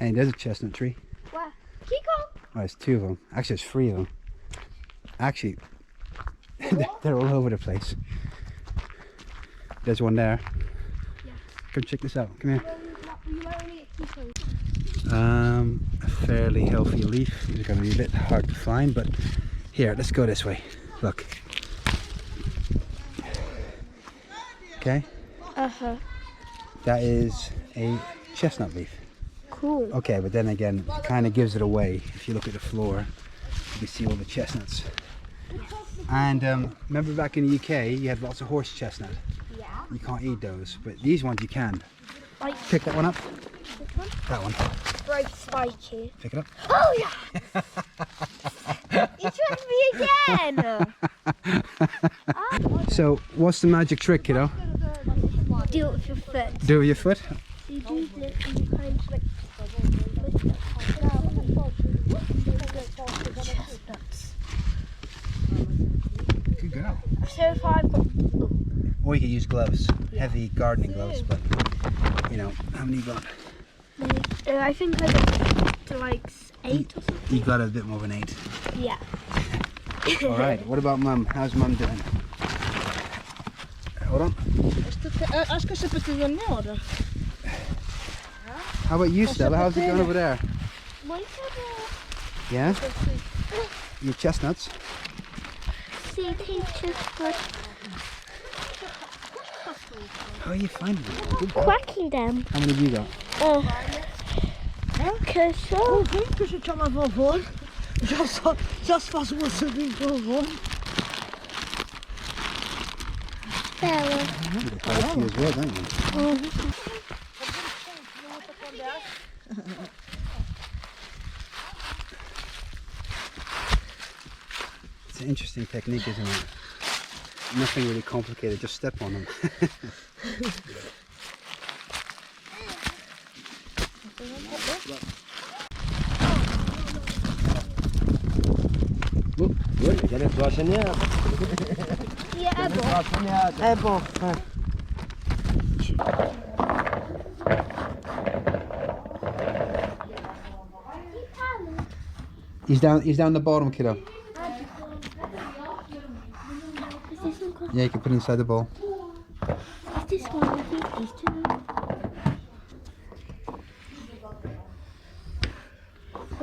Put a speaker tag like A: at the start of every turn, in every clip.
A: Hey, there's a chestnut tree.
B: Where? Kiko!
A: Oh, there's 2 of them. Actually, there's 3 of them. Actually, they're all over the place. There's one there.
B: Yeah.
A: Come check this out. Come here. A fairly healthy leaf. It's going to be a bit hard to find, but here, let's go this way. Look. Okay. That is a chestnut leaf.
B: Cool.
A: Okay, but then again, it kind of gives it away. If you look at the floor, you can see all the chestnuts. And remember back in the UK, you had lots of horse chestnut.
B: Yeah.
A: You can't eat those, but these ones you can.
B: Like
A: Pick that one up.
B: this one?
A: That one.
B: Very spiky.
A: Pick it up.
B: Oh yeah! You tricked me again!
A: So, what's the magic trick, kiddo?
B: Do it with your foot.
A: Do it with your foot.
B: You do this and you kind of like chestnuts.
A: Good girl.
B: So far I've got
A: Or you could use gloves, heavy gardening gloves, but you know, how many you got?
B: I think I got to like 8 or something.
A: You got a bit more than 8.
B: Yeah.
A: Alright, what about Mum? How's Mum doing? Hold on.
C: Jag ska köpa till en nöd.
A: How about you, Stella? How's it going over there? Yeah? Your chestnuts?
B: See, teacher's good.
A: How are you finding them? Good.
B: Quacking them.
A: How many have you got?
B: Cause so.
C: Oh, tänk så kan man vara vår. Jag sa, just fast vad så vill vara vår.
B: There.
A: You got quite a few as well, don't you? It's an interesting technique, isn't it? Nothing really complicated, just step on them.
C: Ebo.
A: He's down the bottom, kiddo.
B: Is this one called?
A: Yeah, you can put it inside the bowl.
B: Is this one? I think these 2.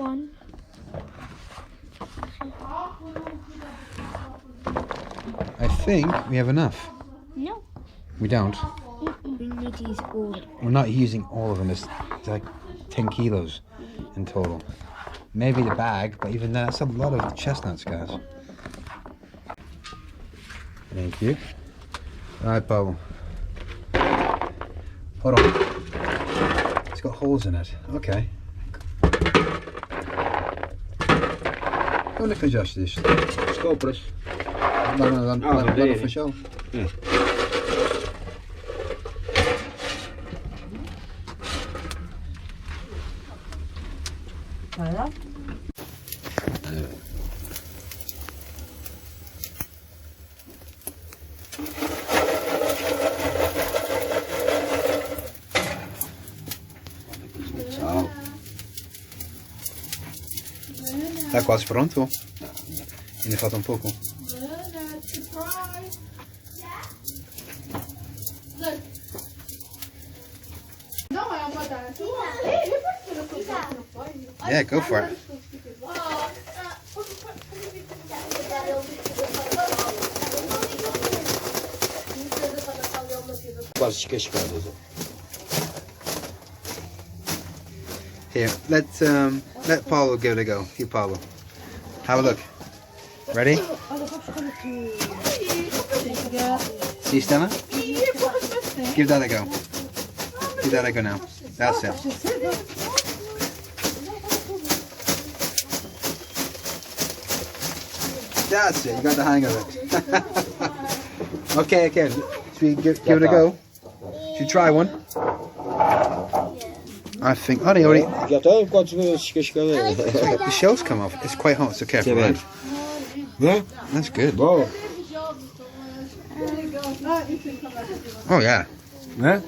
B: One.
A: I think we have enough.
B: No.
A: We don't.
B: We need to use all.
A: We're not using all of them. It's like 10 kilos in total. Maybe the bag, but even that's a lot of chestnuts, guys. Thank you. All right, Paul. Hold on. It's got holes in it. Okay. Kom lekker jasjes. Skopers. Dan voor show.
C: Ja.
A: Ciao. Tá quase pronto. Ainda falta um pouco. Yeah, go for it. Here, let Paulo give it a go. Here, Paulo. Have a look. Ready? See, Stella? Give that a go. Give that a go now. That's it. That's it. You got the hang of it. Okay. Should we give it a go? Should we try one? I think. Oh, they already. The shells come off. It's quite hot, so careful. Right?
D: Yeah?
A: That's good.
D: Whoa.
A: Oh yeah.
D: Yeah?